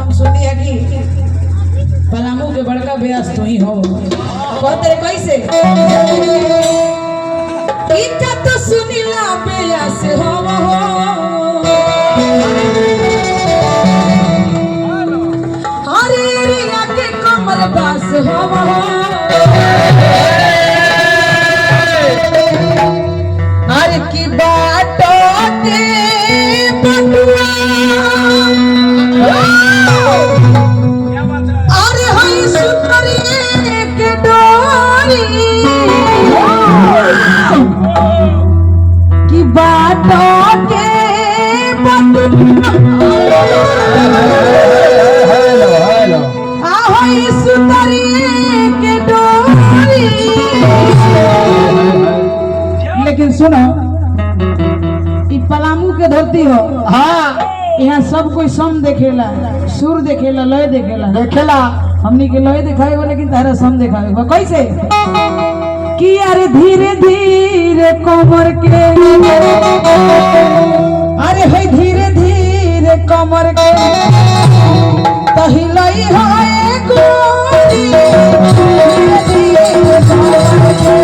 हम सुनी है कि पलामू के बड़का ब्यास तू ही हो। कहते कैसे इज्जत तो सुनीला ब्यास हो हरे रिया के कमल बास हो हर की बातों के बटुआ अरे हई सुतरी के डोरी की बातों के बटुआ हई सुतरी के डोरी। लेकिन सुनो पलामू के धरती हो। हाँ यहाँ सब कोई सम देखेला सुर देखेला लय देखेला हमनी के लय दिखाए लेकिन तारा सम दिखाए कैसे कि अरे धीरे धीरे कमर के अरे है धीरे धीरे कमर के तहिलई है गोरी धीरे धीरे कमर के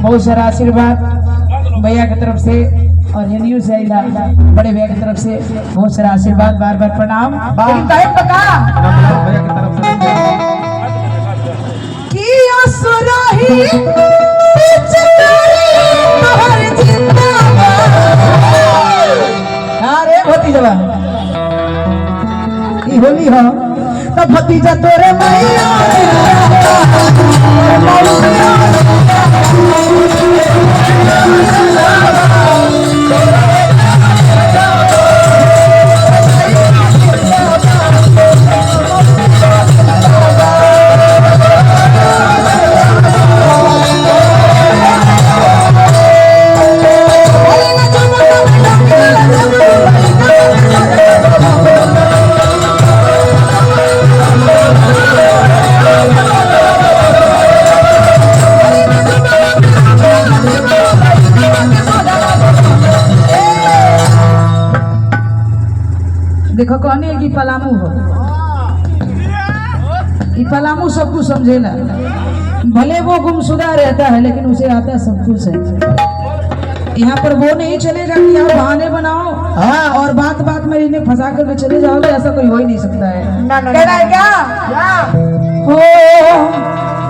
बहुत सारा आशीर्वाद भैया की तरफ से और हिंदू से बड़े भैया की तरफ से बहुत सारा आशीर्वाद बार बार प्रणाम। अरे भतीजा होली हो तो भतीजा तोरे मैया देखो कहनी है कि पलामू हो, ये पलामू सब कुछ समझेला, भले वो गुमशुदा रहता है लेकिन उसे आता सब कुछ है। यहाँ पर वो नहीं चलेगा कि आप बहाने बनाओ और बात बात में इन्हें फंसा करके चले जाओगे, ऐसा कोई हो ही नहीं सकता है। कहना है क्या हो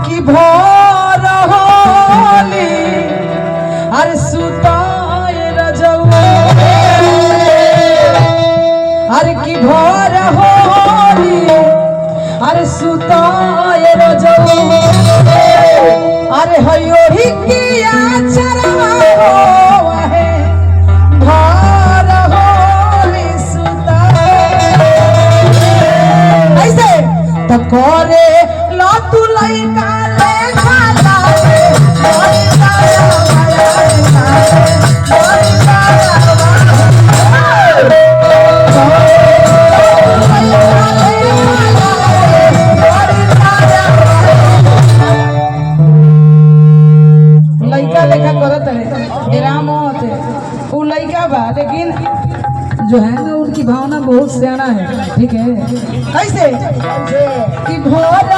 कि भोर होली अरे सुताए रजऊ, अरे की भोर होली अरे सुताए रजऊ, अरे हयो ही किया चरवा हो है भोर होली सुताए, ऐसे तो करे लो तू लइका ले खाला लइका लेखा करत है राम होते वो लइका बा, लेकिन जो है ना उनकी भावना बहुत सियाना है। ठीक है, कैसे कि भोर